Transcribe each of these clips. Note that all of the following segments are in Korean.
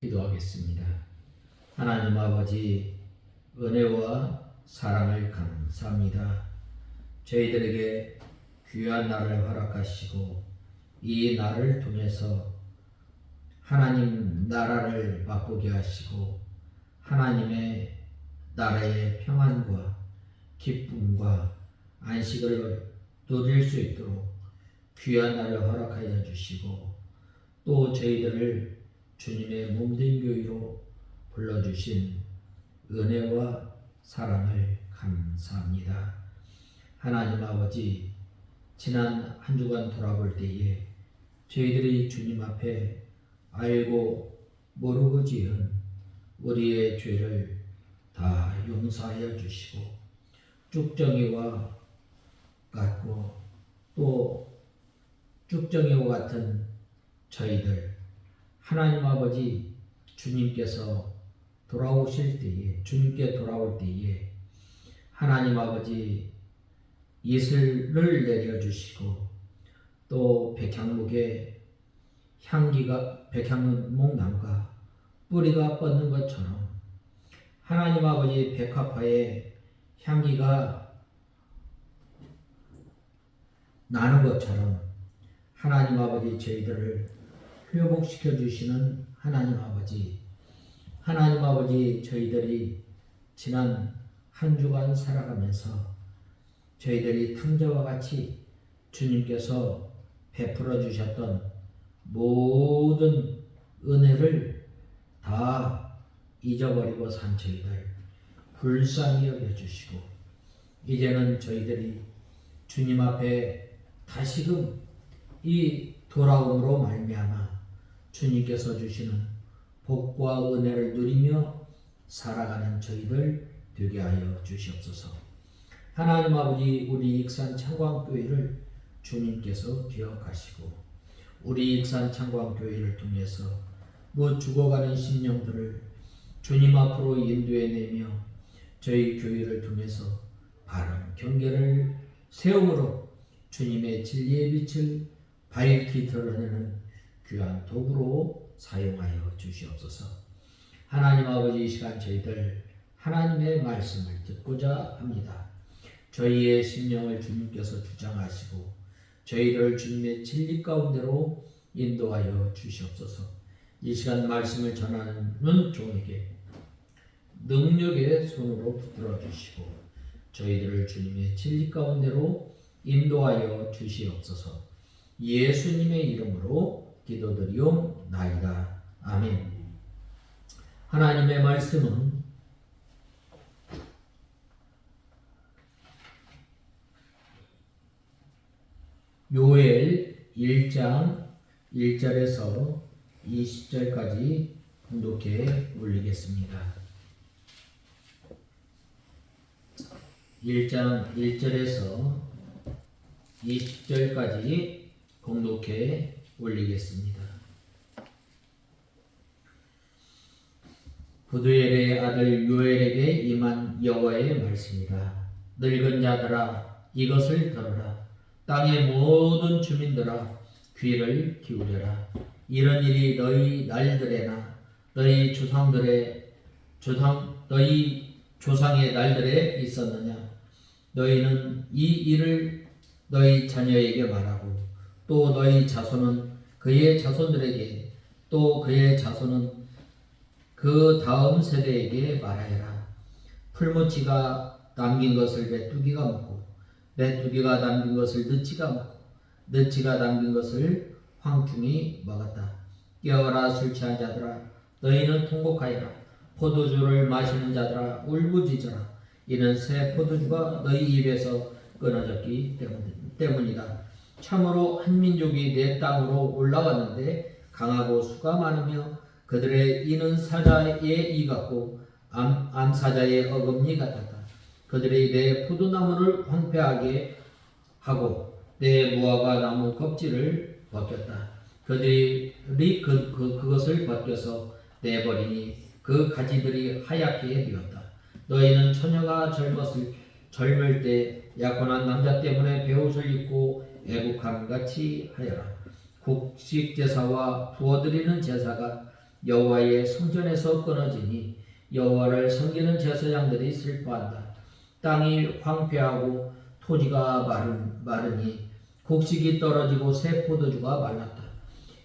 기도하겠습니다. 하나님 아버지, 은혜와 사랑을 감사합니다. 저희들에게 귀한 날을 허락하시고 이 날을 통해서 하나님 나라를 맛보게 하시고 하나님의 나라의 평안과 기쁨과 안식을 누릴 수 있도록 귀한 날을 허락하여 주시고 또 저희들을 주님의 몸된 교회로 불러주신 은혜와 사랑을 감사합니다. 하나님 아버지, 지난 한 주간 돌아볼 때에 저희들이 주님 앞에 알고 모르고 지은 우리의 죄를 다 용서하여 주시고 쭉정이와 같고 또 쭉정이와 같은 저희들 하나님 아버지 주님께서 주님께 돌아올 때에 하나님 아버지 이슬을 내려주시고 또 백향목의 백향목나무가 뿌리가 뻗는 것처럼 하나님 아버지 백합화의 향기가 나는 것처럼 하나님 아버지 저희들을 회복시켜 주시는 하나님 아버지 저희들이 지난 한 주간 살아가면서 저희들이 탕자와 같이 주님께서 베풀어 주셨던 모든 은혜를 다 잊어버리고 산 저희들 불쌍히 여겨주시고 이제는 저희들이 주님 앞에 다시금 이 돌아옴으로 말미암아 주님께서 주시는 복과 은혜를 누리며 살아가는 저희들 되게 하여 주시옵소서. 하나님 아버지, 우리 익산 창광교회를 주님께서 기억하시고 우리 익산 창광교회를 통해서 죽어가는 심령들을 주님 앞으로 인도해내며 저희 교회를 통해서 바른 경계를 세움으로 주님의 진리의 빛을 밝히 드러내는 귀한 도구로 사용하여 주시옵소서. 하나님 아버지, 이 시간 저희들 하나님의 말씀을 듣고자 합니다. 저희의 심령을 주님께서 주장하시고 저희를 주님의 진리 가운데로 인도하여 주시옵소서. 이 시간 말씀을 전하는 종에게 능력의 손으로 붙들어 주시고 저희들을 주님의 진리 가운데로 인도하여 주시옵소서. 예수님의 이름으로 기도드리옵나이다. 아멘. 하나님의 말씀은 요엘 1장 1절에서 20절까지 봉독해 올리겠습니다. 1장 1절에서 20절까지 봉독해 올리겠습니다. 부두엘의 아들 요엘에게 임한 여호와의 말씀이다. 늙은 자들아, 이것을 들으라. 땅의 모든 주민들아, 귀를 기울여라. 이런 일이 너희 날들에나 너희 조상의 날들에 있었느냐? 너희는 이 일을 너희 자녀에게 말하고 또 너희 자손은 그의 자손들에게 또 그의 자손은 그 다음 세대에게 말하여라. 풀무치가 남긴 것을 메뚜기가 먹고 메뚜기가 남긴 것을 느치가 먹고 느치가 남긴 것을 황충이 먹었다. 깨어라, 술 취한 자들아, 너희는 통곡하여라. 포도주를 마시는 자들아, 울부짖어라. 이는 새 포도주가 너희 입에서 끊어졌기 때문이다. 참으로 한 민족이 내 땅으로 올라왔는데 강하고 수가 많으며 그들의 이는 사자의 이 같고 암사자의 어금니 같았다. 그들이 내 포도나무를 황폐하게 하고 내 무화과 나무 껍질을 벗겼다. 그들이 그것을 벗겨서 내버리니 그 가지들이 하얗게 되었다. 너희는 처녀가 젊을 때 약혼한 남자 때문에 베옷을 입고 애국함같이 하여라. 국식 제사와 부어드리는 제사가 여호와의 성전에서 끊어지니 여호와를 섬기는 제사장들이 슬퍼한다. 땅이 황폐하고 토지가 마르니 곡식이 떨어지고 새 포도주가 말랐다.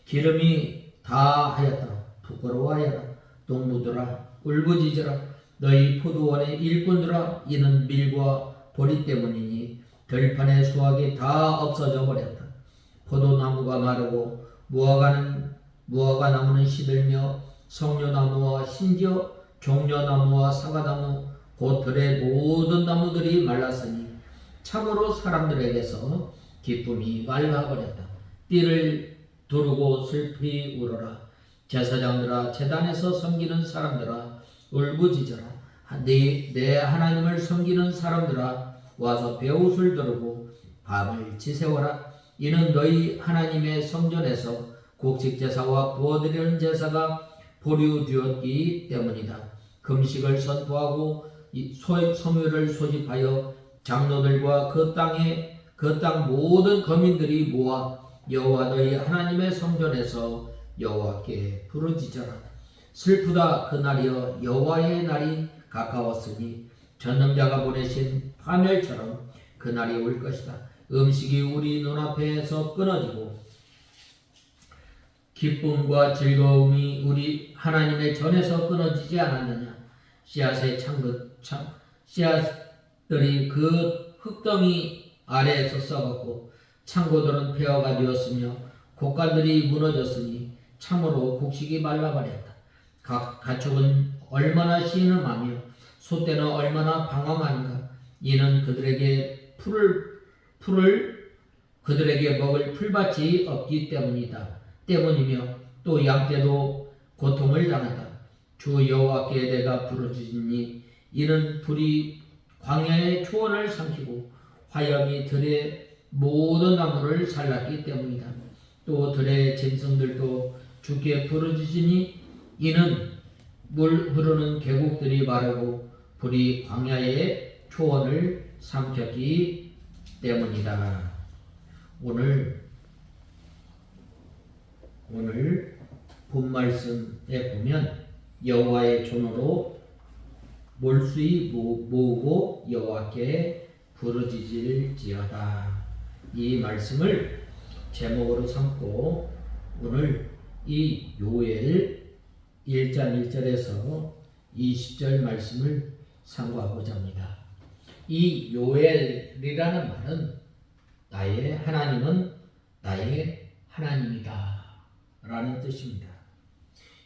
기름이 다 하였다. 부끄러워하여라. 동무들아 울부짖어라. 너희 포도원의 일꾼들아 이는 밀과 보리 때문이니 들판의 수확이 다 없어져 버렸다. 포도나무가 마르고 무화과 나무는 시들며 성료나무와 심지어 종려나무와 사과나무 곧 들의 모든 나무들이 말랐으니 참으로 사람들에게서 기쁨이 말라버렸다. 띠를 두르고 슬피 울어라. 제사장들아 제단에서 섬기는 사람들아 울부짖어라. 내 하나님을 섬기는 사람들아 와서 배옷을 두르고 밤을 지새워라. 이는 너희 하나님의 성전에서 곡식제사와 부어드리는 제사가 보류되었기 때문이다. 금식을 선포하고 성유를 소집하여 장로들과 그 땅 모든 거민들이 모아 여호와 너희 하나님의 성전에서 여호와께 부르짖어라. 슬프다 그날이여 여호와의 날이 가까웠으니 전능자가 보내신 파멸처럼 그날이 올 것이다. 음식이 우리 눈앞에서 끊어지고 기쁨과 즐거움이 우리 하나님의 전에서 끊어지지 않았느냐. 씨앗들이 그 흙덩이 아래에서 썩었고 창고들은 폐허가 되었으며 곡간들이 무너졌으니 참으로 곡식이 말라버렸다. 가축은 얼마나 신음하며 소떼는 얼마나 방황하는가. 이는 그들에게 그들에게 먹을 풀밭이 없기 때문이며 또 양떼도 고통을 당한다. 주 여호와께 내가 부르짖으니 이는 불이 광야의 초원을 삼키고 화염이 들의 모든 나무를 살랐기 때문이다. 또 들의 짐승들도 주께 부르짖으니 이는 물 흐르는 계곡들이 마르고 불이 광야의 초원을 삼켰기 때문이다. 오늘 본 말씀에 보면 여호와의 존으로 몰수히 모으고 여호와께 부르짖을지어다. 이 말씀을 제목으로 삼고 오늘 이 요엘 1장 1절에서 20절 말씀을 상고하고자 합니다. 이 요엘이라는 말은 나의 하나님은 나의 하나님이다 라는 뜻입니다.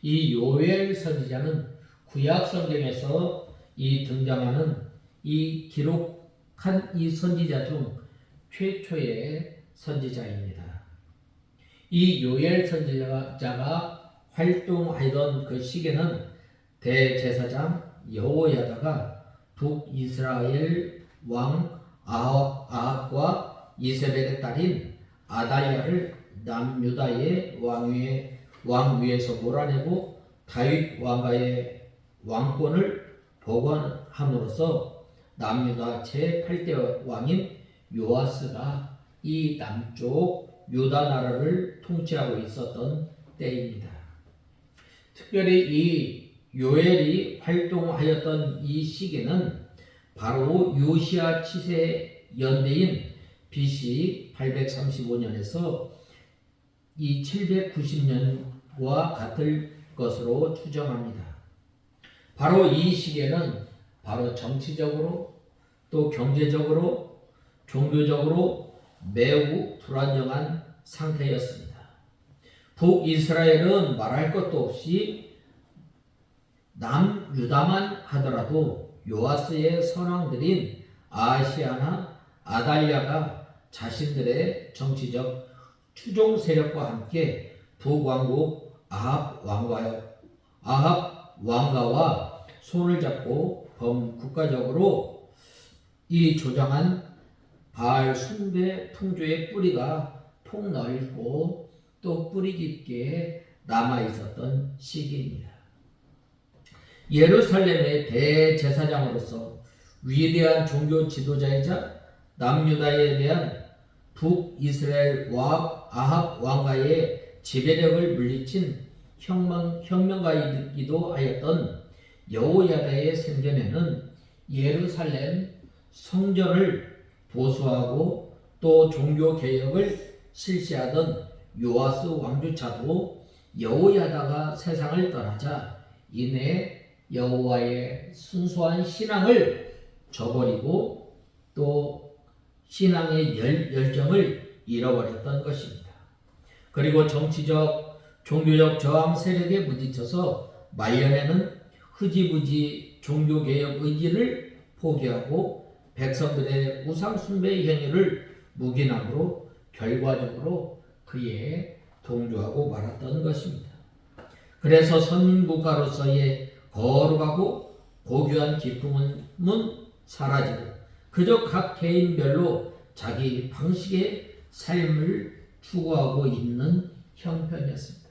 이 요엘 선지자는 구약 성경에서 이 등장하는 이 기록한 이 선지자 중 최초의 선지자입니다. 이 요엘 선지자가 활동하던 그 시기는 대제사장 여호야다가 북이스라엘 왕 아합과 이세벨의 딸인 아달랴를 남유다의 왕위에서 몰아내고 다윗 왕가의 왕권을 복원함으로써 남유다 제8대 왕인 요아스가 이 남쪽 유다 나라를 통치하고 있었던 때입니다. 특별히 이 요엘이 활동하였던 이 시기는 바로 요시야 7세 연대인 BC 835년에서 이 790년과 같을 것으로 추정합니다. 바로 이 시기에는 바로 정치적으로 또 경제적으로 종교적으로 매우 불안정한 상태였습니다. 북이스라엘은 말할 것도 없이 남유다만 하더라도 요아스의 선왕들인 아하시아나 아달랴가 자신들의 정치적 추종 세력과 함께 북왕국 아합 왕가와 손을 잡고 범국가적으로 이 조장한 바알 숭배 풍조의 뿌리가 폭넓고 또 뿌리 깊게 남아 있었던 시기입니다. 예루살렘의 대제사장으로서 위대한 종교 지도자이자 남유다에 대한 북이스라엘 아합 왕가의 지배력을 물리친 혁명가이기도 하였던 여호야다의 생전에는 예루살렘 성전을 보수하고 또 종교개혁을 실시하던 요아스 왕조차도 여호야다가 세상을 떠나자 이내 여호와의 순수한 신앙을 저버리고 또 신앙의 열정을 잃어버렸던 것입니다. 그리고 정치적, 종교적 저항 세력에 부딪혀서 말년에는 흐지부지 종교개혁 의지를 포기하고 백성들의 우상숭배 행위를 묵인함으로 결과적으로 그에 동조하고 말았던 것입니다. 그래서 선민국가로서의 거룩하고 고귀한 기쁨은 사라지고 그저 각 개인별로 자기 방식의 삶을 추구하고 있는 형편이었습니다.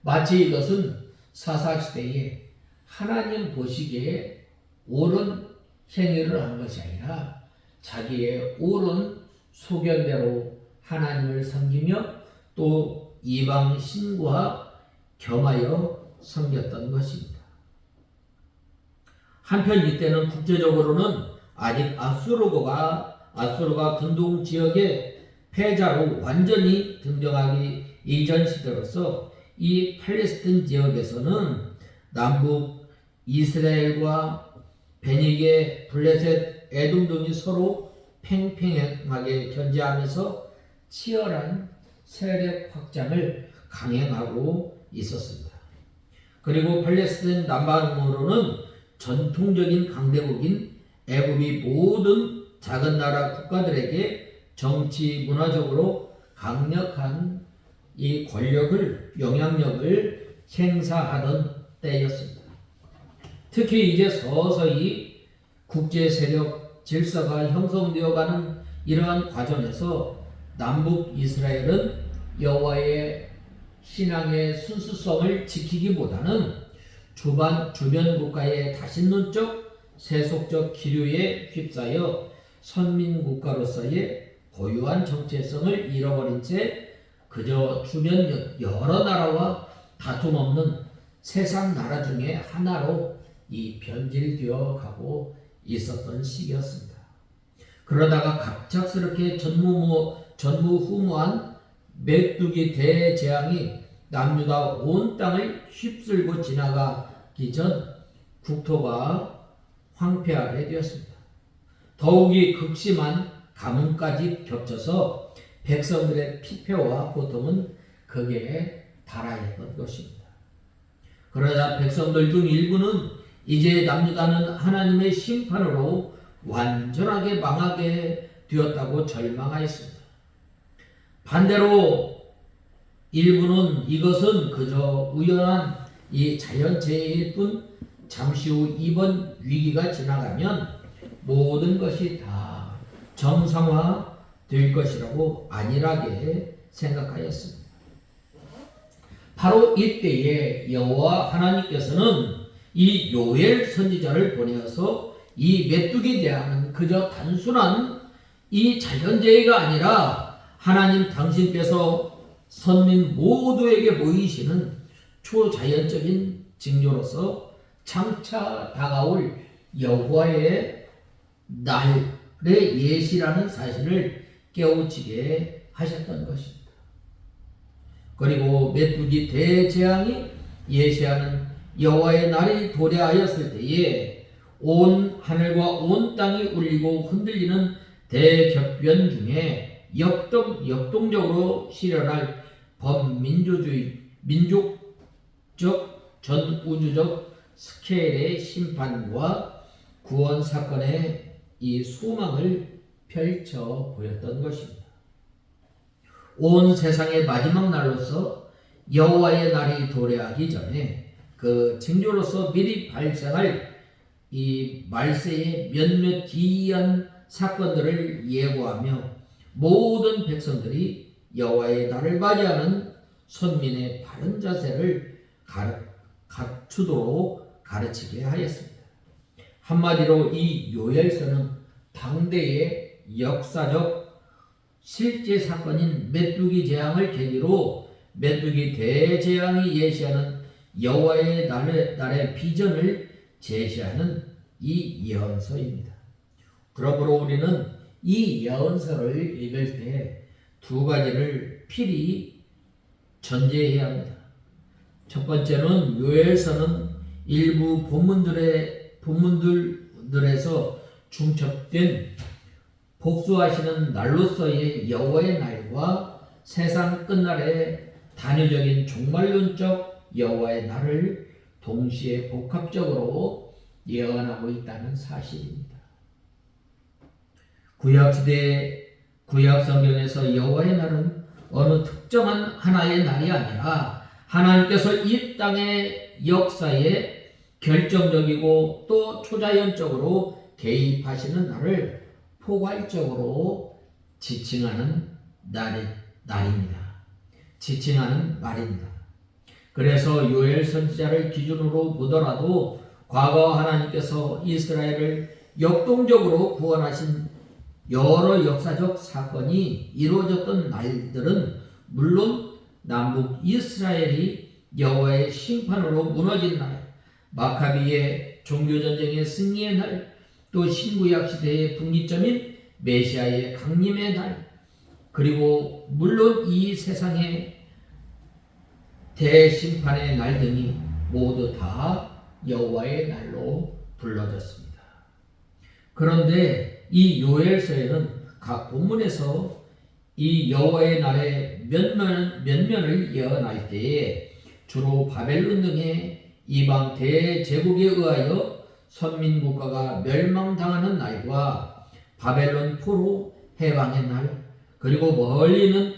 마치 이것은 사사시대에 하나님 보시기에 옳은 행위를 한 것이 아니라 자기의 옳은 소견대로 하나님을 섬기며 또 이방 신과 겸하여 섬겼던 것입니다. 한편 이때는 국제적으로는 아직 아수르가 근동 지역의 패자로 완전히 등장하기 이전 시대로서 이 팔레스틴 지역에서는 남북 이스라엘과 베니게, 블레셋, 에돔 등이 서로 팽팽하게 견제하면서 치열한 세력 확장을 강행하고 있었습니다. 그리고 팔레스틴 남반으로는 전통적인 강대국인 애굽이 모든 작은 나라 국가들에게 정치 문화적으로 강력한 이 권력을 영향력을 행사하던 때였습니다. 특히 이제 서서히 국제 세력 질서가 형성되어가는 이러한 과정에서 남북 이스라엘은 여호와의 신앙의 순수성을 지키기보다는 주변 국가의 다신론적 세속적 기류에 휩싸여 선민국가로서의 고유한 정체성을 잃어버린 채 그저 주변 여러 나라와 다툼 없는 세상 나라 중에 하나로 이 변질되어 가고 있었던 시기였습니다. 그러다가 갑작스럽게 전무후무한 메뚜기 대재앙이 남유다 온 땅을 휩쓸고 지나가기 전 국토가 황폐하게 되었습니다. 더욱이 극심한 가뭄까지 겹쳐서 백성들의 피폐와 고통은 극에 달하였던 것입니다. 그러자 백성들 중 일부는 이제 남유다는 하나님의 심판으로 완전하게 망하게 되었다고 절망하였습니다. 반대로 일부는 이것은 그저 우연한 이 자연재해일 뿐 잠시 후 이번 위기가 지나가면 모든 것이 다 정상화 될 것이라고 안일하게 생각하였습니다. 바로 이때에 여호와 하나님께서는 이 요엘 선지자를 보내어서 이 메뚜기 재앙은 그저 단순한 이 자연재해가 아니라 하나님 당신께서 선민 모두에게 보이시는 초자연적인 징조로서 장차 다가올 여호와의 날의 예시라는 사실을 깨우치게 하셨던 것입니다. 그리고 메뚜기 대재앙이 예시하는 여호와의 날이 도래하였을 때에 온 하늘과 온 땅이 울리고 흔들리는 대격변 중에 역동적으로 실현할 민족적 전우주적 스케일의 심판과 구원 사건의 이 소망을 펼쳐 보였던 것입니다. 온 세상의 마지막 날로서 여호와의 날이 도래하기 전에 그 징조로서 미리 발생할 이 말세의 몇몇 기이한 사건들을 예고하며 모든 백성들이 여호와의 날을 맞이하는 선민의 바른 자세를 갖추도록 가르치게 하였습니다. 한마디로 이 요엘서는 당대의 역사적 실제 사건인 메뚜기 재앙을 계기로 메뚜기 대재앙이 예시하는 여호와의 날의 비전을 제시하는 이 예언서입니다. 그러므로 우리는 이 예언서를 읽을 때 두 가지를 필히 전제해야 합니다. 첫 번째는 요엘서는 일부 본문들에서 중첩된 복수하시는 날로서의 여호와의 날과 세상 끝날의 단위적인 종말론적 여호와의 날을 동시에 복합적으로 예언하고 있다는 사실입니다. 구약 성경에서 여호와의 날은 어느 특정한 하나의 날이 아니라 하나님께서 이 땅의 역사에 결정적이고 또 초자연적으로 개입하시는 날을 포괄적으로 지칭하는 날입니다. 지칭하는 말입니다. 그래서 요엘 선지자를 기준으로 보더라도 과거 하나님께서 이스라엘을 역동적으로 구원하신 여러 역사적 사건이 이루어졌던 날들은 물론 남북 이스라엘이 여호와의 심판으로 무너진 날, 마카비의 종교전쟁의 승리의 날, 또 신구약 시대의 분기점인 메시아의 강림의 날, 그리고 물론 이 세상의 대심판의 날 등이 모두 다 여호와의 날로 불러졌습니다. 그런데 이 요엘서에는 각 본문에서 이 여호와의 날의 면면을 예언할 때에 주로 바벨론 등의 이방 대제국에 의하여 선민국가가 멸망당하는 날과 바벨론 포로 해방의 날, 그리고 멀리는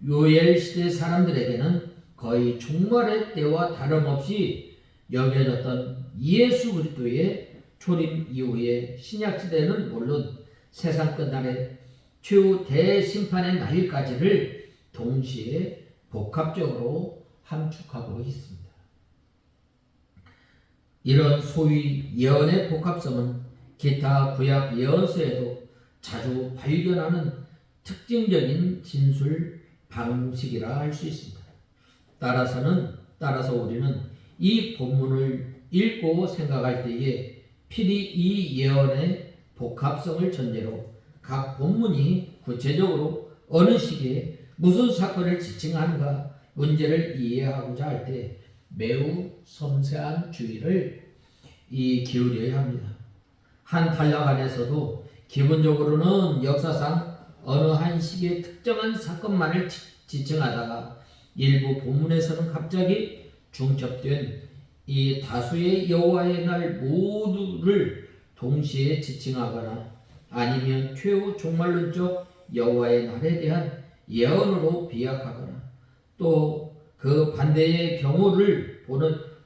요엘 시대 사람들에게는 거의 종말의 때와 다름없이 여겨졌던 예수 그리스도의 초림 이후의 신약 시대는 물론 세상 끝날의 최후 대심판의 날까지를 동시에 복합적으로 함축하고 있습니다. 이런 소위 예언의 복합성은 기타 구약 예언서에도 자주 발견하는 특징적인 진술 방식이라 할 수 있습니다. 따라서 우리는 이 본문을 읽고 생각할 때에 필히 이 예언의 복합성을 전제로 각 본문이 구체적으로 어느 시기에 무슨 사건을 지칭하는가 문제를 이해하고자 할 때 매우 섬세한 주의를 기울여야 합니다. 한 단락 안에서도 기본적으로는 역사상 어느 한 시기의 특정한 사건만을 지칭하다가 일부 본문에서는 갑자기 중첩된 이 다수의 여호와의 날 모두를 동시에 지칭하거나 아니면 최후 종말론적 여호와의 날에 대한 예언으로 비약하거나 또 그 반대의 경우를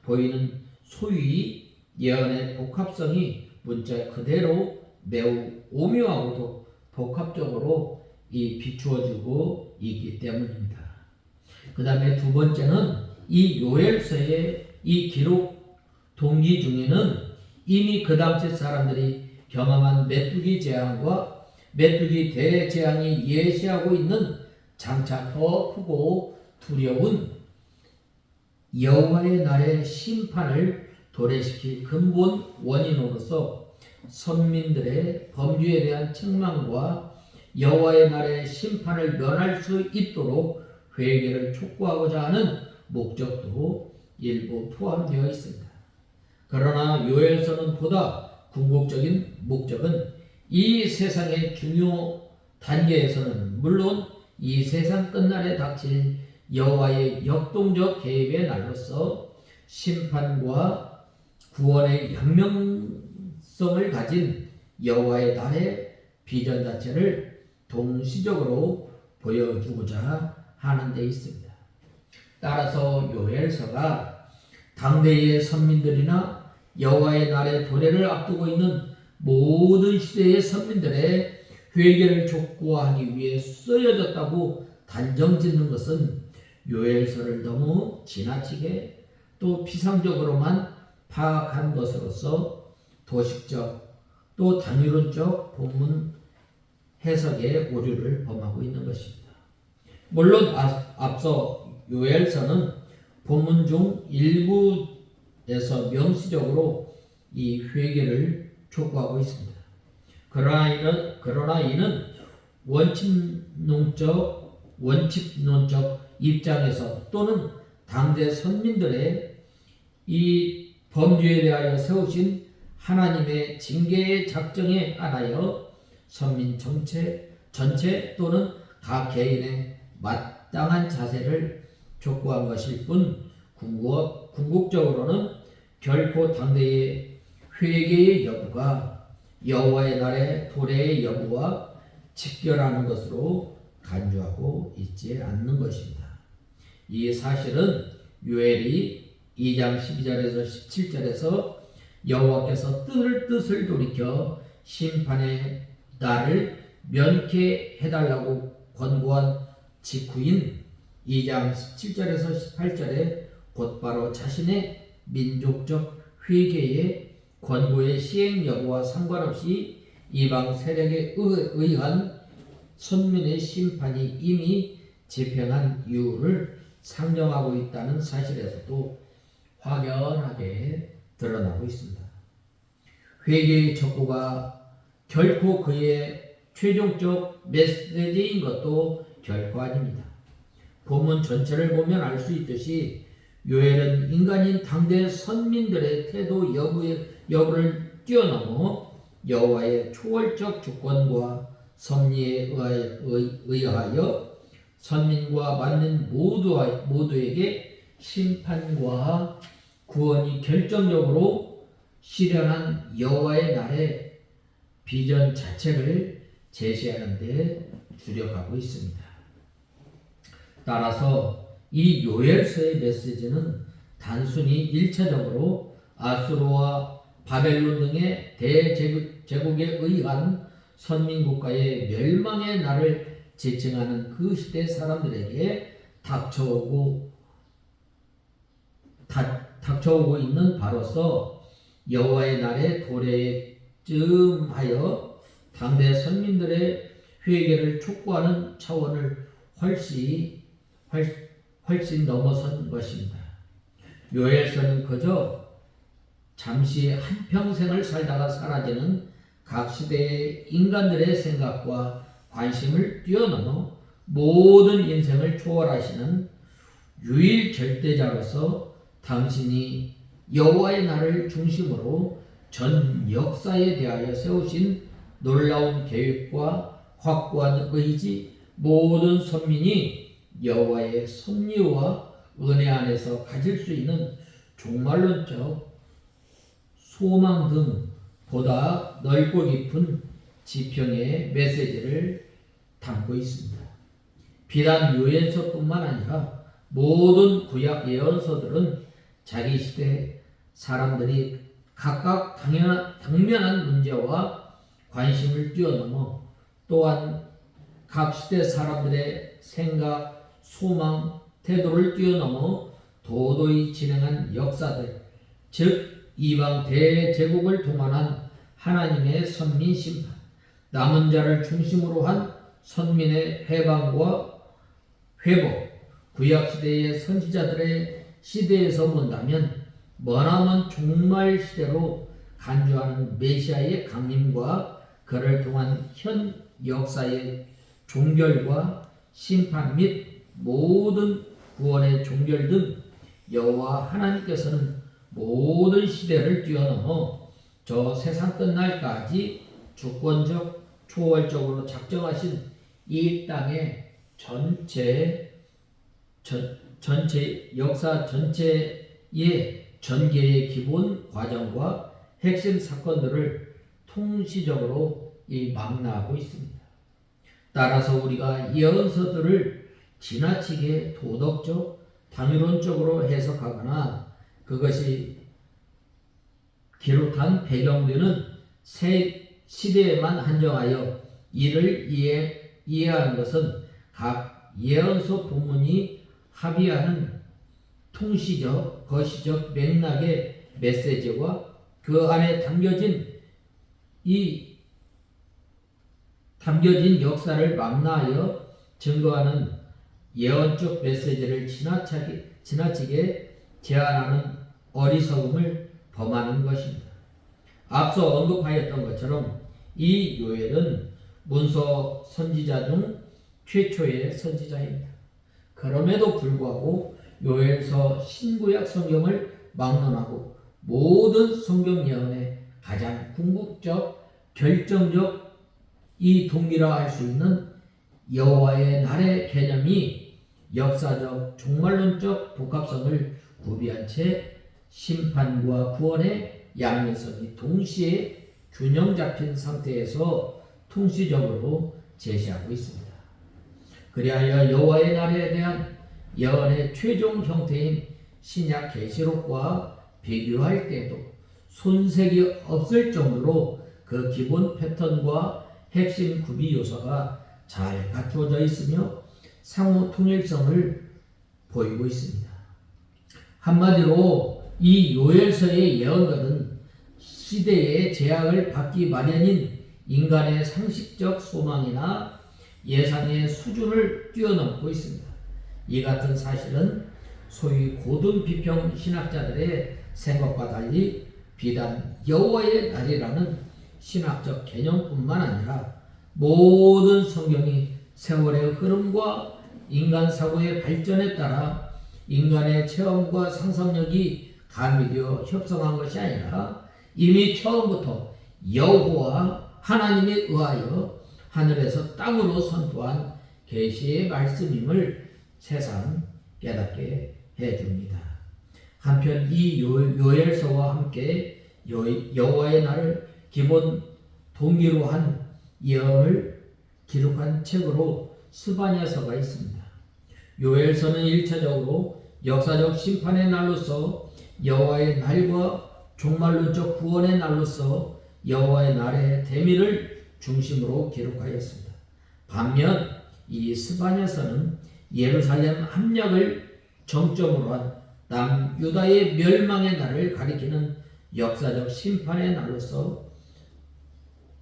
보이는 소위 예언의 복합성이 문자 그대로 매우 오묘하고도 복합적으로 비추어지고 있기 때문입니다. 그 다음에 두 번째는 이 요엘서의 이 기록 동기 중에는 이미 그 당시 사람들이 경험한 메뚜기 재앙과 메뚜기 대재앙이 예시하고 있는 장차 더 크고 두려운 여호와의 날의 심판을 도래시킬 근본 원인으로서 선민들의 범죄에 대한 책망과 여호와의 날의 심판을 면할 수 있도록 회개를 촉구하고자 하는 목적도 일부 포함되어 있습니다. 그러나 요엘서는 보다 궁극적인 목적은 이 세상의 중요 단계에서는 물론 이 세상 끝날에 닥칠 여호와의 역동적 개입의 날로서 심판과 구원의 혁명성을 가진 여호와의 날의 비전 자체를 동시적으로 보여주고자 하는 데 있습니다. 따라서 요엘서가 당대의 선민들이나 여호와의 날의 도래를 앞두고 있는 모든 시대의 선민들의 회개를 촉구하기 위해 쓰여졌다고 단정짓는 것은 요엘서를 너무 지나치게 또 피상적으로만 파악한 것으로서 도식적 또 당위론적 본문 해석의 오류를 범하고 있는 것입니다. 물론 앞서 요엘서는 본문 중 일부에서 명시적으로 이 회개를 촉구하고 있습니다. 그러나 이는 원칙론적 입장에서 또는 당대 선민들의 이 범죄에 대하여 세우신 하나님의 징계의 작정에 한하여 선민 전체 또는 각 개인의 마땅한 자세를 촉구한 것일 뿐 궁극적으로는 결코 당대의 회개의 여부가 여호와의 날의 도래의 여부와 직결하는 것으로 간주하고 있지 않는 것입니다. 이 사실은 요엘이 2장 12절에서 17절에서 여호와께서 뜻을 돌이켜 심판의 날을 면케해달라고 권고한 직후인 2장 17절에서 18절에 곧바로 자신의 민족적 회개의 권고의 시행 여부와 상관없이 이방 세력에 의한 선민의 심판이 이미 집행한 이유를 상정하고 있다는 사실에서도 확연하게 드러나고 있습니다. 회개의 촉구가 결코 그의 최종적 메시지인 것도 결코 아닙니다. 본문 전체를 보면 알 수 있듯이 요엘은 인간인 당대 선민들의 태도 여부를 뛰어넘어 여호와의 초월적 주권과 섭리에 의하여 선민과 만민 모두에게 심판과 구원이 결정적으로 실현한 여호와의 날의 비전 자체를 제시하는 데 주력하고 있습니다. 따라서 이 요엘서의 메시지는 단순히 1차적으로 아수르와 바벨론 등의 대제국에 의한 선민국가의 멸망의 날을 지칭하는 그 시대 사람들에게 닥쳐오고 있는 바로서 여호와의 날의 도래에 쯤하여 당대 선민들의 회개를 촉구하는 차원을 훨씬 넘어선 것입니다. 요엘서는 그저 잠시 한평생을 살다가 사라지는 각 시대의 인간들의 생각과 관심을 뛰어넘어 모든 인생을 초월하시는 유일 절대자로서 당신이 여호와의 날을 중심으로 전 역사에 대하여 세우신 놀라운 계획과 확고한 의지, 모든 선민이 여호와의 섭리와 은혜 안에서 가질 수 있는 종말론적 소망 등 보다 넓고 깊은 지평의 메시지를 담고 있습니다. 비단 요엘서뿐만 아니라 모든 구약 예언서들은 자기 시대 사람들이 각각 당면한 문제와 관심을 뛰어넘어 또한 각 시대 사람들의 생각, 소망, 태도를 뛰어넘어 도도히 진행한 역사들, 즉 이방 대제국을 동원한 하나님의 선민 심판, 남은 자를 중심으로 한 선민의 해방과 회복, 구약시대의 선지자들의 시대에서 본다면 머나먼 종말 시대로 간주하는 메시아의 강림과 그를 통한 현 역사의 종결과 심판 및 모든 구원의 종결 등 여호와 하나님께서는 모든 시대를 뛰어넘어 저 세상 끝날까지 주권적 초월적으로 작정하신 이 땅의 전체 역사 전체의 전개의 기본 과정과 핵심 사건들을 통시적으로 망라하고 있습니다. 따라서 우리가 예언서들을 지나치게 도덕적, 당위론적으로 해석하거나 그것이 기록한 배경되는 새 시대에만 한정하여 이를 이해하는 것은 각 예언서 본문이 합의하는 통시적, 거시적 맥락의 메시지와 그 안에 담겨진 역사를 망라하여 증거하는 예언적 메시지를 지나치게 제한하는 어리석음을 범하는 것입니다. 앞서 언급하였던 것처럼 이 요엘은 문서 선지자 중 최초의 선지자입니다. 그럼에도 불구하고 요엘서 신구약 성경을 막론하고 모든 성경 예언의 가장 궁극적, 결정적 이 동기라 할 수 있는 여호와의 날의 개념이 역사적, 종말론적 복합성을 구비한 채 심판과 구원의 양면성이 동시에 균형 잡힌 상태에서 통시적으로 제시하고 있습니다. 그리하여 여호와의 날에 대한 예언의 최종 형태인 신약 계시록과 비교할 때도 손색이 없을 정도로 그 기본 패턴과 핵심 구비 요소가 잘 갖추어져 있으며 상호 통일성을 보이고 있습니다. 한마디로 이 요엘서의 예언들은 시대의 제약을 받기 마련인 인간의 상식적 소망이나 예상의 수준을 뛰어넘고 있습니다. 이 같은 사실은 소위 고등 비평 신학자들의 생각과 달리 비단 여호와의 날이라는 신학적 개념뿐만 아니라 모든 성경이 세월의 흐름과 인간 사고의 발전에 따라 인간의 체험과 상상력이 가미되어 협성한 것이 아니라 이미 처음부터 여호와 하나님에 의하여 하늘에서 땅으로 선포한 계시의 말씀임을 새삼 깨닫게 해줍니다. 한편 이 요엘서와 함께 여호와의 날을 기본 동기로 한 예언을 기록한 책으로 스바냐서가 있습니다. 요엘서는 1차적으로 역사적 심판의 날로서 여호와의 날과 종말론적 구원의 날로서 여호와의 날의 대미를 중심으로 기록하였습니다. 반면 이 스바냐서는 예루살렘 함락을 정점으로 한 남유다의 멸망의 날을 가리키는 역사적 심판의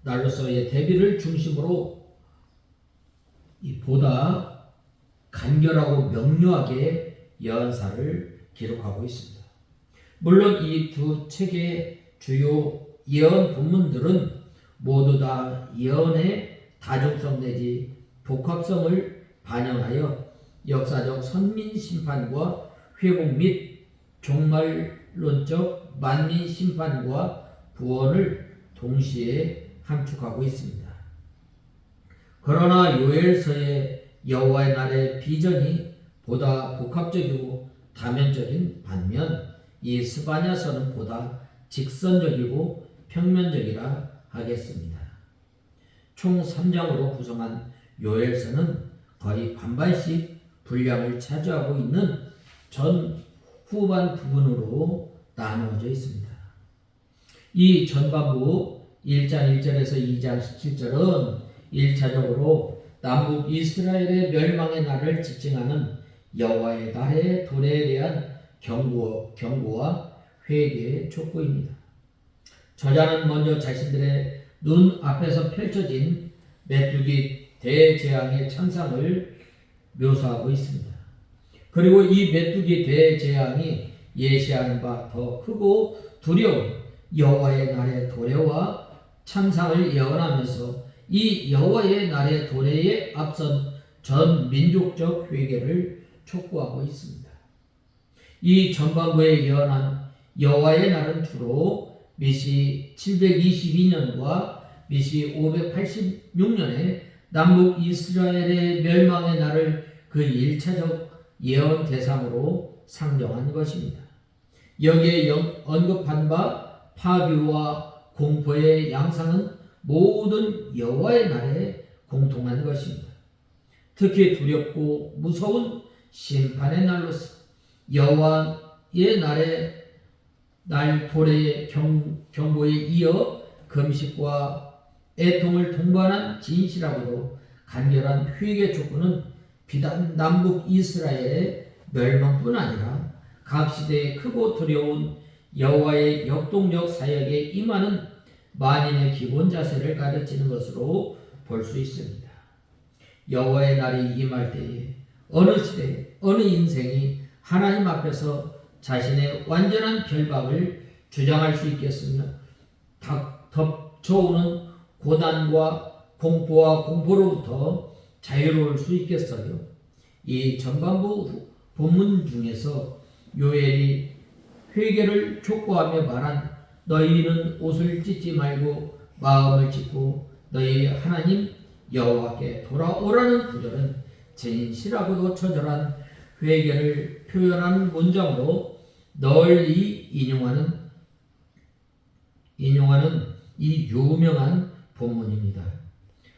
날로서의 대비를 중심으로 보다 간결하고 명료하게 예언사를 기록하고 있습니다. 물론 이 두 책의 주요 예언 본문들은 모두 다 예언의 다중성 내지 복합성을 반영하여 역사적 선민 심판과 회복 및 종말론적 만민 심판과 구원을 동시에 함축하고 있습니다. 그러나 요엘서의 여호와의 날의 비전이 보다 복합적이고 다면적인 반면 이 스바냐서는 보다 직선적이고 평면적이라 하겠습니다. 총 3장으로 구성한 요엘서는 거의 반반씩 분량을 차지하고 있는 전 후반 부분으로 나누어져 있습니다. 이 전반부 1장 1절에서 2장 17절은 1차적으로 남북 이스라엘의 멸망의 날을 지칭하는 여호와의 날의 도래에 대한 경고와 회개의 촉구입니다. 저자는 먼저 자신들의 눈 앞에서 펼쳐진 메뚜기 대재앙의 천상을 묘사하고 있습니다. 그리고 이 메뚜기 대재앙이 예시하는 바 더 크고 두려운 여호와의 날의 도래와 참상을 예언하면서 이 여호와의 날의 도래에 앞선 전 민족적 회개를 촉구하고 있습니다. 이 전반부에 예언한 여호와의 날은 주로 BC 722년과 BC 586년에 남북 이스라엘의 멸망의 날을 그 1차적 예언 대상으로 상정한 것입니다. 여기에 언급한 바 파비와 공포의 양상은 모든 여호와의 날에 공통한 것입니다. 특히 두렵고 무서운 심판의 날로서 여호와의 날 도래의 경고에 이어 금식과 애통을 동반한 진실하고도 간결한 회개 촉구는 비단 남북 이스라엘의 멸망뿐 아니라 각 시대의 크고 두려운 여호와의 역동적 사역에 임하는 만인의 기본 자세를 가르치는 것으로 볼 수 있습니다. 여호와의 날이 임할 때에 어느 시대, 어느 인생이 하나님 앞에서 자신의 완전한 결박을 주장할 수 있겠으며 덮쳐오는 고난과 공포와 공포로부터 자유로울 수 있겠어요. 이 전반부 본문 중에서 요엘이 회개를 촉구하며 말한 너희는 옷을 찢지 말고 마음을 찢고 너희 하나님 여호와께 돌아오라는 구절은 진실하고도 처절한 회개를 표현하는 문장으로 널리 인용하는 이 유명한 본문입니다.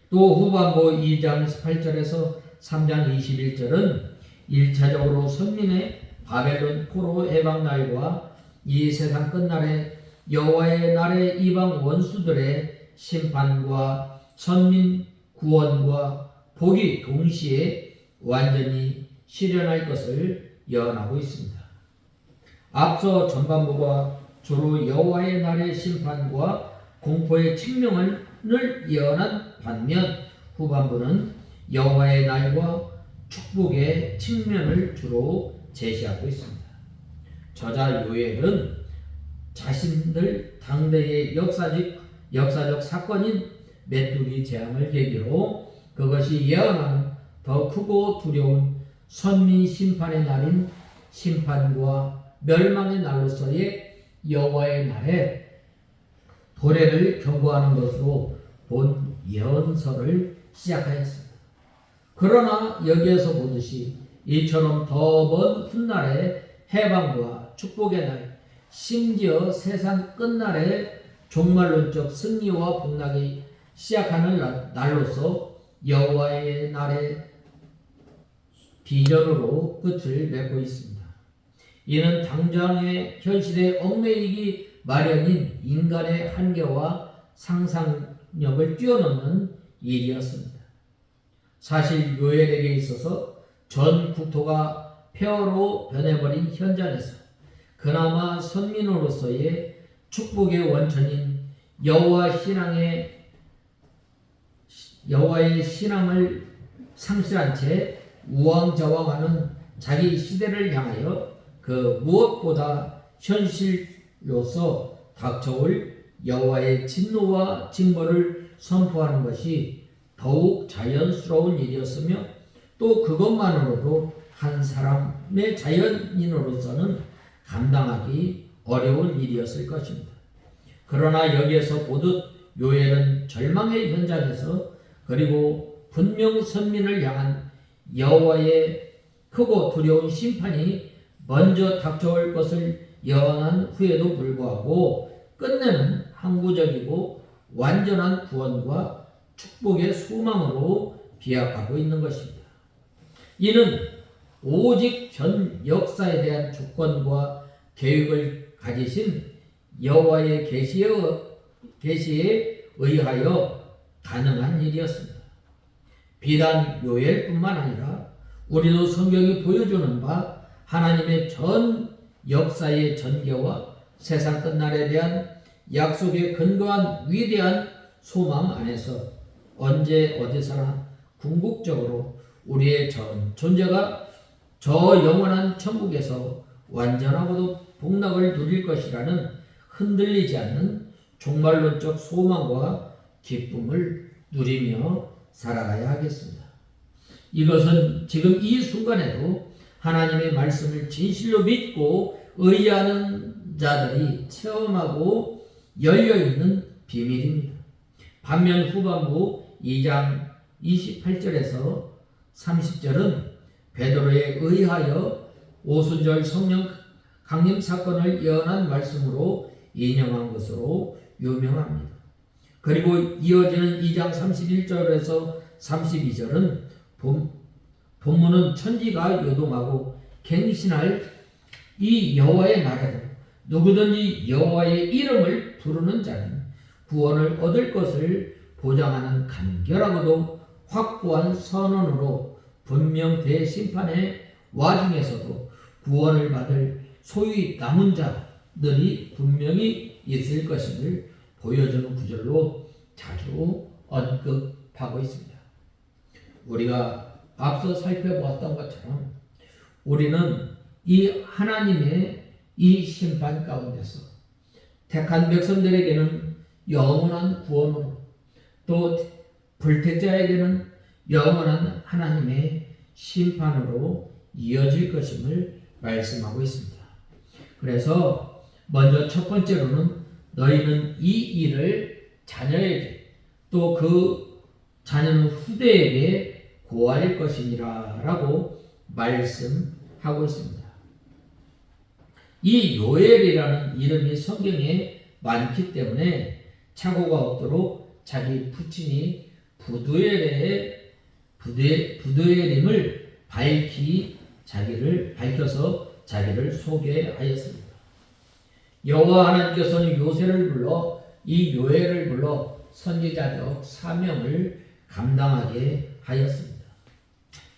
또 후반부 2장 18절에서 3장 21절은 1차적으로 선민의 바벨론 포로 해방 날과 이 세상 끝날에 여호와의 날의 이방 원수들의 심판과 선민 구원과 복이 동시에 완전히 실현할 것을 예언하고 있습니다. 앞서 전반부가 주로 여호와의 날의 심판과 공포의 칙명을 예언한 반면 후반부는 여호와의 날과 축복의 측면을 주로 제시하고 있습니다. 저자 요엘은 자신들 당대의 역사적 사건인 메뚜기 재앙을 계기로 그것이 예언하는 더 크고 두려운 선민 심판의 날인 심판과 멸망의 날로서의 여호와의 날에 도래를 경고하는 것으로 본 예언서를 시작하였습니다. 그러나 여기에서 보듯이 이처럼 더 먼 훗날의 해방과 축복의 날, 심지어 세상 끝날의 종말론적 승리와 복락이 시작하는 날로서 여호와의 날의 비전으로 끝을 맺고 있습니다. 이는 당장의 현실에 얽매이기 마련인 인간의 한계와 상상력을 뛰어넘는 일이었습니다. 사실 요엘에게 있어서 전 국토가 폐허로 변해버린 현장에서 그나마 선민으로서의 축복의 원천인 여호와의 신앙을 상실한 채 우왕좌왕하는 자기 시대를 향하여 그 무엇보다 현실로서 닥쳐올 여호와의 진노와 징벌을 선포하는 것이 더욱 자연스러운 일이었으며 또 그것만으로도 한 사람의 자연인으로서는 감당하기 어려운 일이었을 것입니다. 그러나 여기에서 보듯 요엘은 절망의 현장에서 그리고 분명 선민을 향한 여호와의 크고 두려운 심판이 먼저 닥쳐올 것을 예언한 후에도 불구하고 끝내는 항구적이고 완전한 구원과 축복의 소망으로 비약하고 있는 것입니다. 이는 오직 전 역사에 대한 주권과 계획을 가지신 여호와의 계시에 의하여 가능한 일이었습니다. 비단 요엘뿐만 아니라 우리도 성경이 보여주는 바 하나님의 전 역사의 전개와 세상 끝날에 대한 약속에 근거한 위대한 소망 안에서 언제 어디서나 궁극적으로 우리의 전 존재가 저 영원한 천국에서 완전하고도 복락을 누릴 것이라는 흔들리지 않는 종말론적 소망과 기쁨을 누리며 살아가야 하겠습니다. 이것은 지금 이 순간에도 하나님의 말씀을 진실로 믿고 의지하는 자들이 체험하고 열려있는 비밀입니다. 반면 후반부 2장 28절에서 30절은 베드로에 의하여 오순절 성령 강림 사건을 예언한 말씀으로 인용한 것으로 유명합니다. 그리고 이어지는 2장 31절에서 32절은 본문은 천지가 요동하고 갱신할 이 여호와의 날에도 누구든지 여호와의 이름을 부르는 자는 구원을 얻을 것을 보장하는 간결하고도 확고한 선언으로 분명 대심판의 와중에서도 구원을 받을 소위 남은 자들이 분명히 있을 것임을 보여주는 구절로 자주 언급하고 있습니다. 우리가 앞서 살펴보았던 것처럼 우리는 이 하나님의 이 심판 가운데서 택한 백성들에게는 영원한 구원으로, 또 불택자에게는 영원한 하나님의 심판으로 이어질 것임을 말씀하고 있습니다. 그래서 먼저 첫 번째로는 너희는 이 일을 자녀에게, 또 그 자녀는 후대에게 고할 것이니라 라고 말씀하고 있습니다. 이 요엘이라는 이름이 성경에 많기 때문에 착오가 없도록 자기 부친이 부두엘임을 밝혀서 자기를 소개하였습니다. 여호와 하나님께서는 요셉을 불러 이 요엘을 불러 선지자적 사명을 감당하게 하였습니다.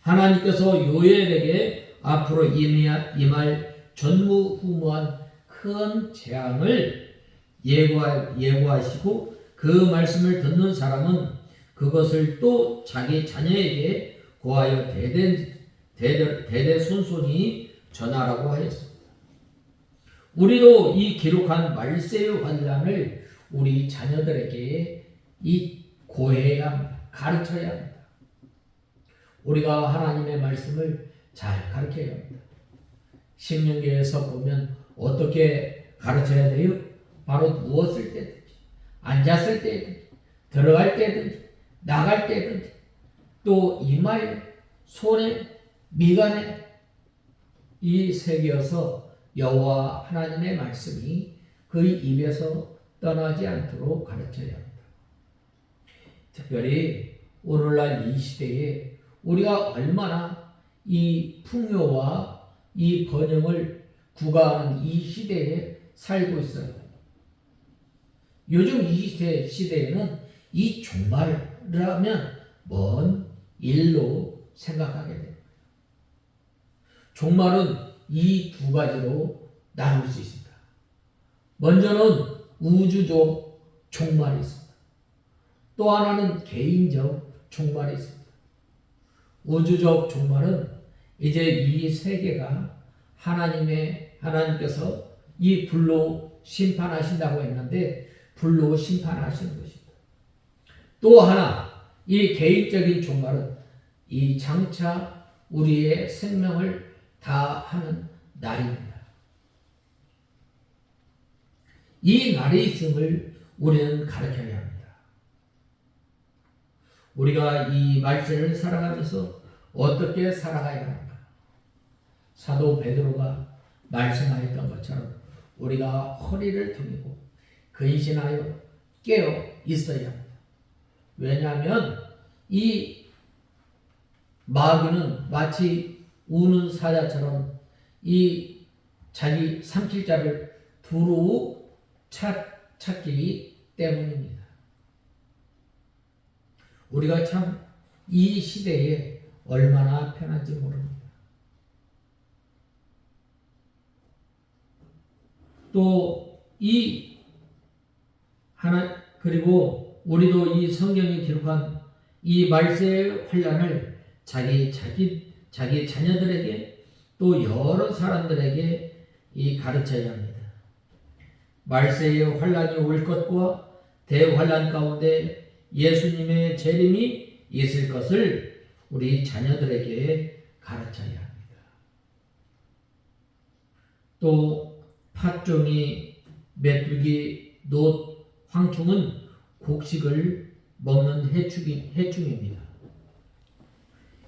하나님께서 요엘에게 앞으로 임할 전무후무한 큰 재앙을 예고하시고 그 말씀을 듣는 사람은 그것을 또 자기 자녀에게 고하여 대대손손이 전하라고 하였습니다. 우리도 이 기록한 말세의 환란을 우리 자녀들에게 고해야 합니다. 가르쳐야 합니다. 우리가 하나님의 말씀을 잘 가르쳐야 합니다. 신명기에서 보면 어떻게 가르쳐야 돼요? 바로 누웠을 때든지, 앉았을 때든지, 들어갈 때든지, 나갈 때든지, 또 이마에, 손에, 미간에 이 새겨서 여호와 하나님의 말씀이 그 입에서 떠나지 않도록 가르쳐야 합니다. 특별히 오늘날 이 시대에 우리가 얼마나 이 풍요와 이 번영을 구가하는 이 시대에 살고 있어요. 요즘 이 시대에는 이 종말이라면 먼 일로 생각하게 됩니다. 종말은 이 두 가지로 나눌 수 있습니다. 먼저는 우주적 종말이 있습니다. 또 하나는 개인적 종말이 있습니다. 우주적 종말은 이제 이 세계가 하나님께서 이 불로 심판하신다고 했는데 불로 심판하시는 것입니다. 또 하나, 이 개인적인 종말은 이 장차 우리의 생명을 다하는 날입니다. 이 날이 있음을 우리는 가르쳐야 합니다. 우리가 이 말세를 살아가면서 어떻게 살아가야 하는가? 사도 베드로가 말씀하였던 것처럼 우리가 허리를 등이고 근신하여 깨어 있어야 합니다. 왜냐하면 이 마귀는 마치 우는 사자처럼 이 자기 삼킬자를 두루 찾기 때문입니다. 우리가 참 이 시대에 얼마나 편한지 모릅니다. 그리고 우리도 이 성경이 기록한 이 말세의 환란을 자기 자녀들에게 또 여러 사람들에게 가르쳐야 합니다. 말세의 환란이 올 것과 대환란 가운데 예수님의 재림이 있을 것을 우리 자녀들에게 가르쳐야 합니다. 또 팥종이, 메뚜기, 놋, 황충은 곡식을 먹는 해충입니다.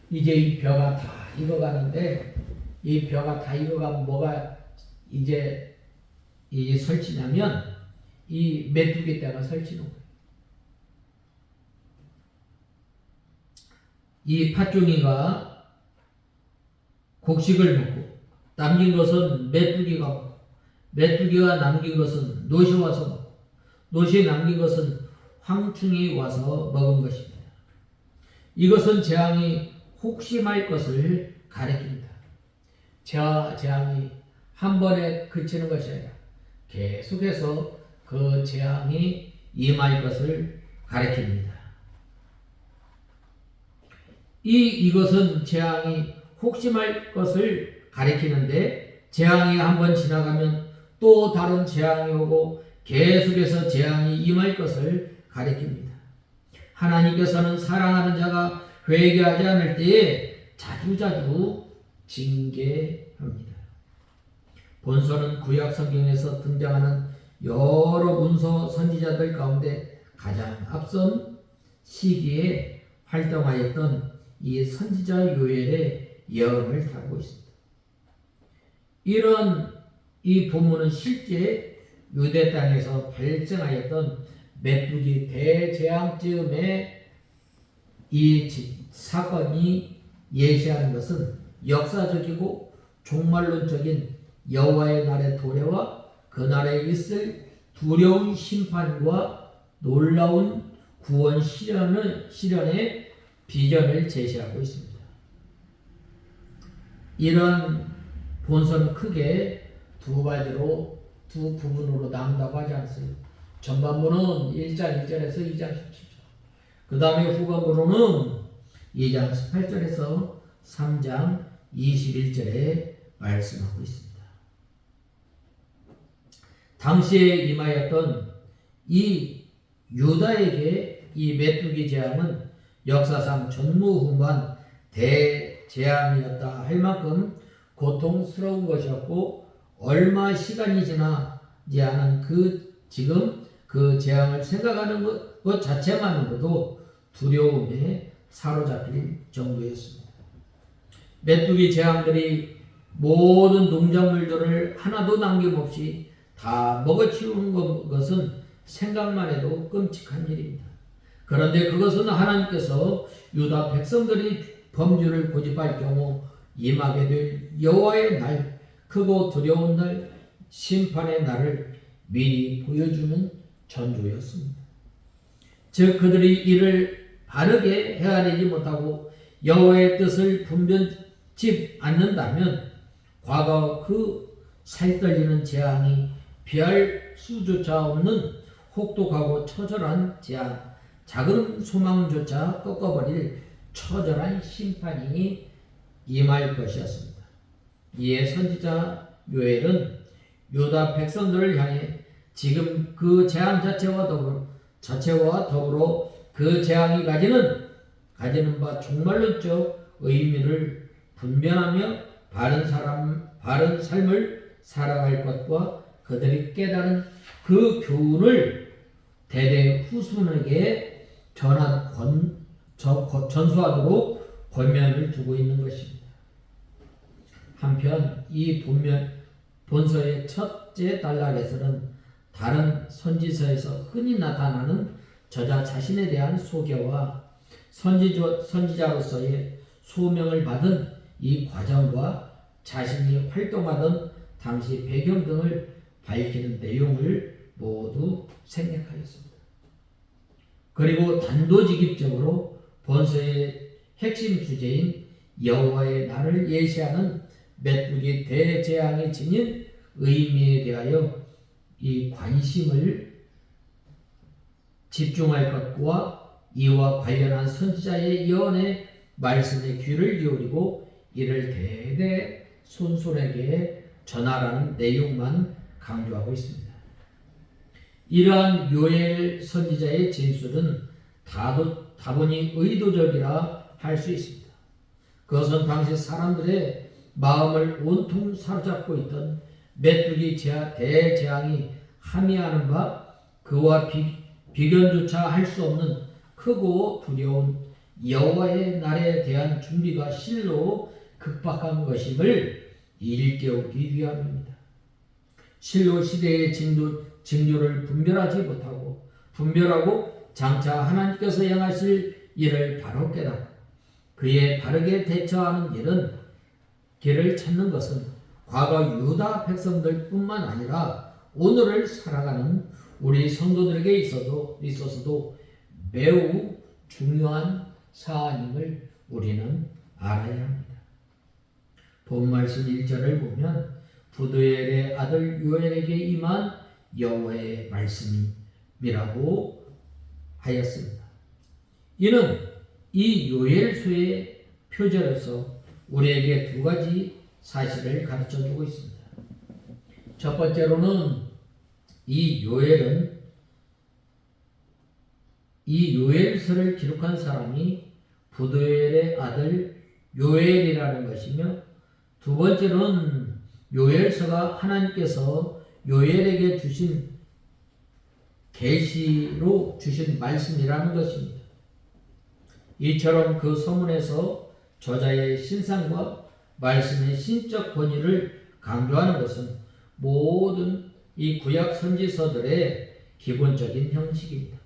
이제 이 벼가 다 익어가는데 이 벼가 다 익어가면 뭐가 이제 이 설치냐면 이 메뚜기 떼가 설치는 거예요. 이 팥종이가 곡식을 먹고 남긴 것은 메뚜기가 먹고 메뚜기가 남긴 것은 놋이 와서 먹고 놋이 남긴 것은 황충이 와서 먹은 것입니다. 이것은 재앙이 혹심할 것을 가리킵니다. 재앙이 한 번에 그치는 것이 아니라 계속해서 그 재앙이 임할 것을 가리킵니다. 이것은 재앙이 혹심할 것을 가리키는데, 재앙이 한번 지나가면 또 다른 재앙이 오고 계속해서 재앙이 임할 것을 가리킵니다. 하나님께서는 사랑하는 자가 회개하지 않을 때에 자주자주 징계합니다. 본서는 구약 성경에서 등장하는 여러 문서 선지자들 가운데 가장 앞선 시기에 활동하였던 이 선지자 요엘의 예언을 다루고 있습니다. 이 본문은 실제 유대 땅에서 발생하였던 메뚜기 대재앙쯤에 이 사건이 예시하는 것은 역사적이고 종말론적인 여호와의 날의 도래와 그 날에 있을 두려운 심판과 놀라운 구원 실현의 비전을 제시하고 있습니다. 이런 본서는 크게 두 부분으로 나눈다고 하지 않습니다. 전반부는 1장 1절에서 2장 17절, 그 다음에 후반부로는 2장 18절에서 3장 21절에 말씀하고 있습니다. 당시에 임하였던 이 유다에게 이 메뚜기 재앙은 역사상 전무후무한 대재앙이었다 할 만큼 고통스러운 것이었고, 얼마 시간이 지나지 않은 지금 그 재앙을 생각하는 것 자체만으로도 두려움에 사로잡힐 정도였습니다. 메뚜기 재앙들이 모든 농작물들을 하나도 남김없이 다 먹어치우는 것은 생각만 해도 끔찍한 일입니다. 그런데 그것은 하나님께서 유다 백성들이 범죄를 고집할 경우 임하게 될 여호와의 날, 크고 두려운 날, 심판의 날을 미리 보여주는 전조였습니다. 즉 그들이 이를 바르게 헤아리지 못하고 여호와의 뜻을 분별치 않는다면 과거 그 살떨리는 재앙이 피할 수조차 없는 혹독하고 처절한 재앙, 작은 소망조차 꺾어버릴 처절한 심판이 임할 것이었습니다. 이에 선지자 요엘은 유다 백성들을 향해 지금 그 재앙 자체와 더불어 그 재앙이 가지는 바 종말론적 의미를 분별하며 바른 삶을 살아갈 것과 그들이 깨달은 그 교훈을 대대 후손에게 전수하도록 권면을 두고 있는 것입니다. 한편 이 본서의 첫째 단락에서는 다른 선지서에서 흔히 나타나는 저자 자신에 대한 소개와 선지자로서의 소명을 받은 이 과정과 자신이 활동하던 당시 배경 등을 밝히는 내용을 모두 생략하였습니다. 그리고 단도직입적으로 본서의 핵심 주제인 여호와의 날을 예시하는 메뚜기 대재앙이 지닌 의미에 대하여 이 관심을 집중할 것과 이와 관련한 선지자의 예언의 말씀에 귀를 기울이고 이를 대대 손손에게 전하라는 내용만 강조하고 있습니다. 이러한 요엘 선지자의 진술은 다분히 의도적이라 할 수 있습니다. 그것은 당시 사람들의 마음을 온통 사로잡고 있던 메뚜기 대재앙이 함의하는 바 그와 비견조차 할 수 없는 크고 두려운 여호와의 날에 대한 준비가 실로 급박한 것임을 일깨우기 위함입니다. 실로 시대의 징조를 분별하고 장차 하나님께서 행하실 일을 바로 깨닫고 그에 바르게 대처하는 길을 찾는 것은 과거 유다 백성들뿐만 아니라 오늘을 살아가는 우리 성도들에게 있어서도 매우 중요한 사안임을 우리는 알아야 합니다. 본 말씀 1절을 보면 부두엘의 아들 요엘에게 임한 여호와의 말씀이라고 하였습니다. 이는 이 요엘서의 표제로서 우리에게 두 가지 사실을 가르쳐 주고 있습니다. 첫 번째로는 이 요엘서를 기록한 사람이 부두엘의 아들 요엘이라는 것이며, 두 번째로는 요엘서가 하나님께서 요엘에게 주신 계시로 주신 말씀이라는 것입니다. 이처럼 그 서문에서 저자의 신상과 말씀의 신적 권위를 강조하는 것은 모든 이 구약 선지서들의 기본적인 형식입니다.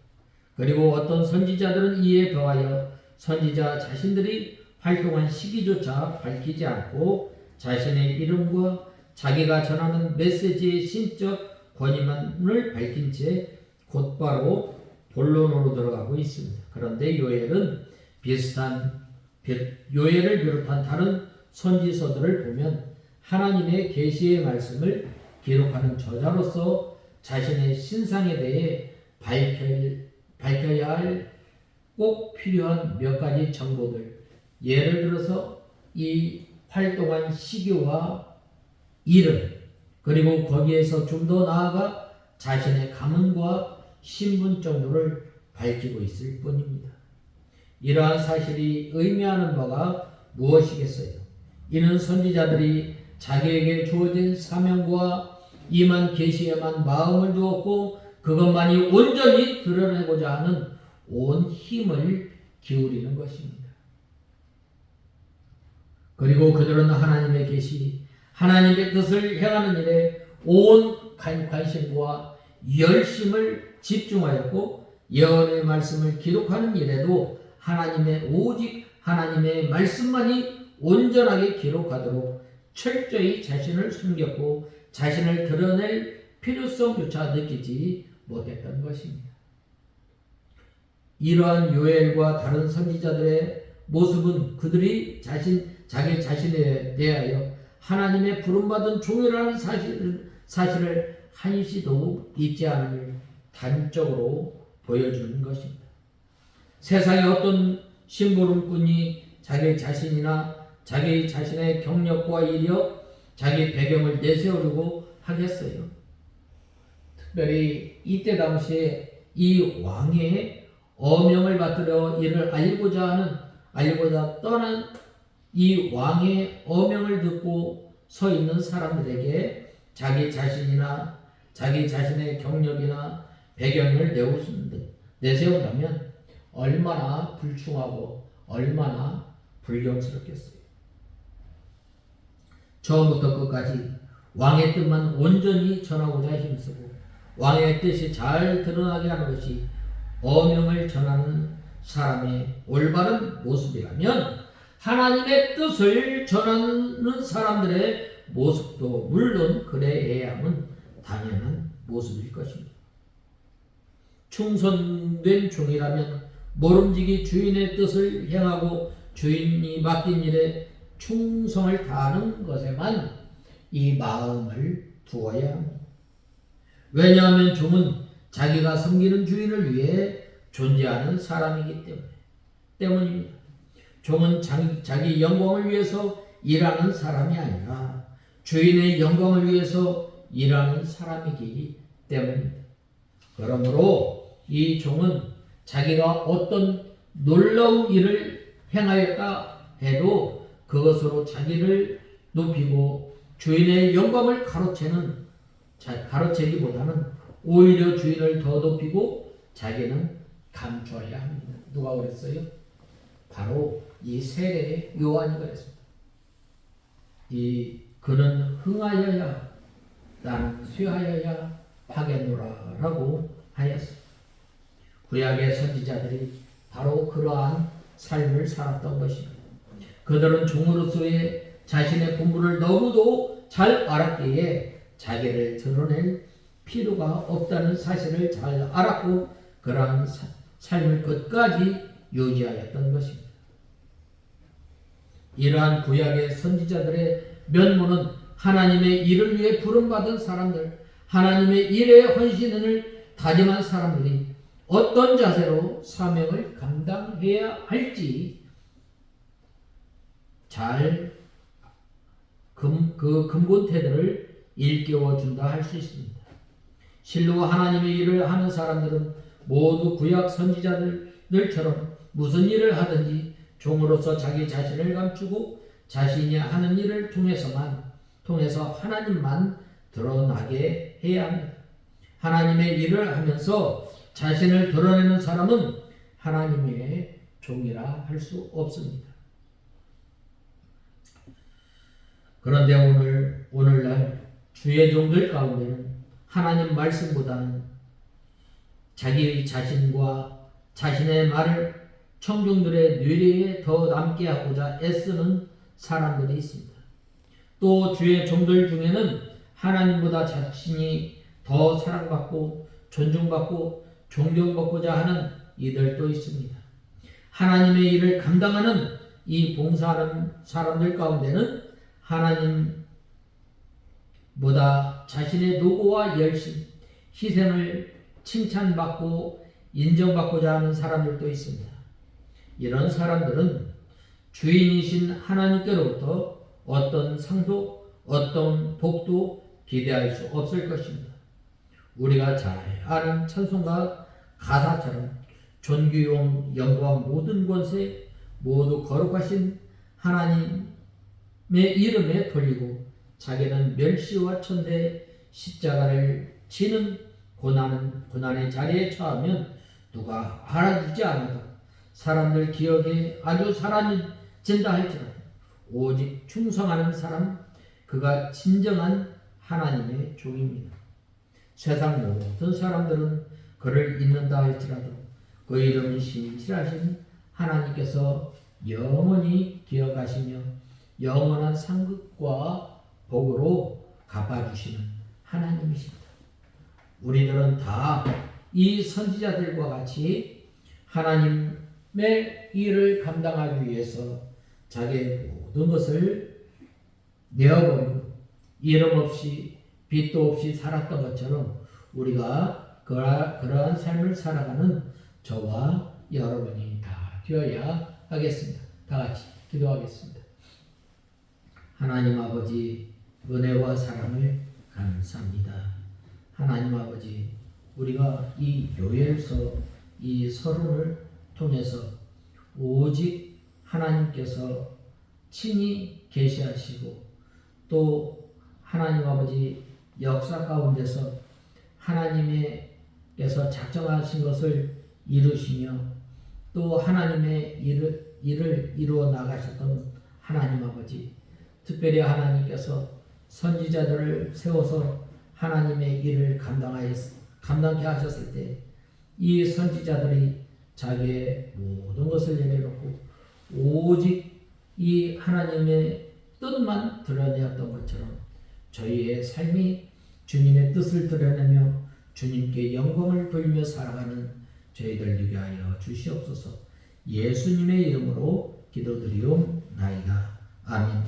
그리고 어떤 선지자들은 이에 더하여 선지자 자신들이 활동한 시기조차 밝히지 않고 자신의 이름과 자기가 전하는 메시지의 신적 권위만을 밝힌 채 곧바로 본론으로 들어가고 있습니다. 그런데 요엘을 비롯한 다른 선지서들을 보면 하나님의 계시의 말씀을 기록하는 저자로서 자신의 신상에 대해 밝혀야 할 꼭 필요한 몇 가지 정보들, 예를 들어서 이 활동한 시기와 이름, 그리고 거기에서 좀 더 나아가 자신의 가문과 신분 정도를 밝히고 있을 뿐입니다. 이러한 사실이 의미하는 바가 무엇이겠어요? 이는 선지자들이 자기에게 주어진 사명과 임한 계시에만 마음을 두었고 그것만이 온전히 드러내고자 하는 온 힘을 기울이는 것입니다. 그리고 그들은 하나님의 계시, 하나님의 뜻을 행하는 일에 온 관심과 열심을 집중하였고, 예언의 말씀을 기록하는 일에도 오직 하나님의 말씀만이 온전하게 기록하도록 철저히 자신을 숨겼고 자신을 드러낼 필요성조차 느끼지 못했던 것입니다. 이러한 요엘과 다른 선지자들의 모습은 그들이 자기 자신에 대하여 하나님의 부름받은 종이라는 사실을 한시도 잊지 않음을 단적으로 보여주는 것입니다. 세상에 어떤 심부름꾼이 자기 자신이나 자기 자신의 경력과 이력, 자기 배경을 내세우려고 하겠어요? 특별히 이때 당시에 이 왕의 어명을 받들어 이를 알고자 떠난 이 왕의 어명을 듣고 서 있는 사람들에게 자기 자신이나 자기 자신의 경력이나 배경을 내세운다면 얼마나 불충하고 얼마나 불경스럽겠어요. 처음부터 끝까지 왕의 뜻만 온전히 전하고자 힘쓰고 왕의 뜻이 잘 드러나게 하는 것이 어명을 전하는 사람의 올바른 모습이라면 하나님의 뜻을 전하는 사람들의 모습도 물론 그래야 함은 당연한 모습일 것입니다. 충성된 종이라면 모름지기 주인의 뜻을 행하고 주인이 맡긴 일에 충성을 다하는 것에만 이 마음을 두어야 합니다. 왜냐하면 종은 자기가 섬기는 주인을 위해 존재하는 사람이기 때문입니다. 종은 자기 영광을 위해서 일하는 사람이 아니라 주인의 영광을 위해서 일하는 사람이기 때문입니다. 그러므로 이 종은 자기가 어떤 놀라운 일을 행하였다 해도 그것으로 자기를 높이고 주인의 영광을 가로채기보다는 오히려 주인을 더 높이고 자기는 감춰야 합니다. 누가 그랬어요? 바로 이 세례의 요한이 그랬습니다. 그는 흥하여야 나는 쇠하여야 하겠노라 라고 하였습니다. 구약의 선지자들이 바로 그러한 삶을 살았던 것입니다. 그들은 종으로서의 자신의 본분을 너무도 잘 알았기에 자기를 드러낼 필요가 없다는 사실을 잘 알았고 그러한 삶을 끝까지 유지하였던 것입니다. 이러한 구약의 선지자들의 면모는 하나님의 일을 위해 부름받은 사람들, 하나님의 일에 헌신을 다짐한 사람들이 어떤 자세로 사명을 감당해야 할지 잘 그 근본 태도를 일깨워 준다 할 수 있습니다. 실로 하나님의 일을 하는 사람들은 모두 구약 선지자들처럼 무슨 일을 하든지 종으로서 자기 자신을 감추고 자신이 하는 일을 통해서 하나님만 드러나게 해야 합니다. 하나님의 일을 하면서 자신을 드러내는 사람은 하나님의 종이라 할 수 없습니다. 그런데 오늘날 주의 종들 가운데는 하나님 말씀보다는 자기 자신과 자신의 말을 청중들의 뇌리에 더 남게 하고자 애쓰는 사람들이 있습니다. 또 주의 종들 중에는 하나님보다 자신이 더 사랑받고 존중받고 존경받고자 하는 이들도 있습니다. 하나님의 일을 감당하는 이 봉사하는 사람들 가운데는 하나님보다 자신의 노고와 열심, 희생을 칭찬받고 인정받고자 하는 사람들도 있습니다. 이런 사람들은 주인이신 하나님께로부터 어떤 상도, 어떤 복도 기대할 수 없을 것입니다. 우리가 잘 아는 찬송가 가사처럼 존귀용 영광 모든 권세 모두 거룩하신 하나님의 이름에 돌리고 자기는 멸시와 천대 십자가를 지는 고난의 자리에 처하면 누가 알아주지 않아도 사람들 기억에 아주 사라진다 할지라도 오직 충성하는 사람 그가 진정한 하나님의 종입니다. 세상 모든 사람들은 그를 잊는다 할지라도 그 이름이 신실하신 하나님께서 영원히 기억하시며 영원한 상급과 복으로 갚아주시는 하나님이십니다. 우리들은 다 이 선지자들과 같이 하나님의 일을 감당하기 위해서 자기의 모든 것을 내어버리고 이름 없이 빚도 없이 살았던 것처럼 우리가 그러한 삶을 살아가는 저와 여러분이 다 되어야 하겠습니다. 다 같이 기도하겠습니다. 하나님 아버지 은혜와 사랑을 감사합니다. 하나님 아버지 우리가 이 요엘서 이 서론을 통해서 오직 하나님께서 친히 계시하시고 또 하나님 아버지 역사 가운데서 하나님께서 작정하신 것을 이루시며 또 하나님의 일을 이루어 나가셨던 하나님 아버지 특별히 하나님께서 선지자들을 세워서 하나님의 일을 감당케 하셨을 때 이 선지자들이 자기의 모든 것을 내려놓고 오직 이 하나님의 뜻만 드러내었던 것처럼 저희의 삶이 주님의 뜻을 드러내며 주님께 영광을 돌리며 살아가는 저희들 되게 하여 주시옵소서. 예수님의 이름으로 기도드리옵나이다. 아멘.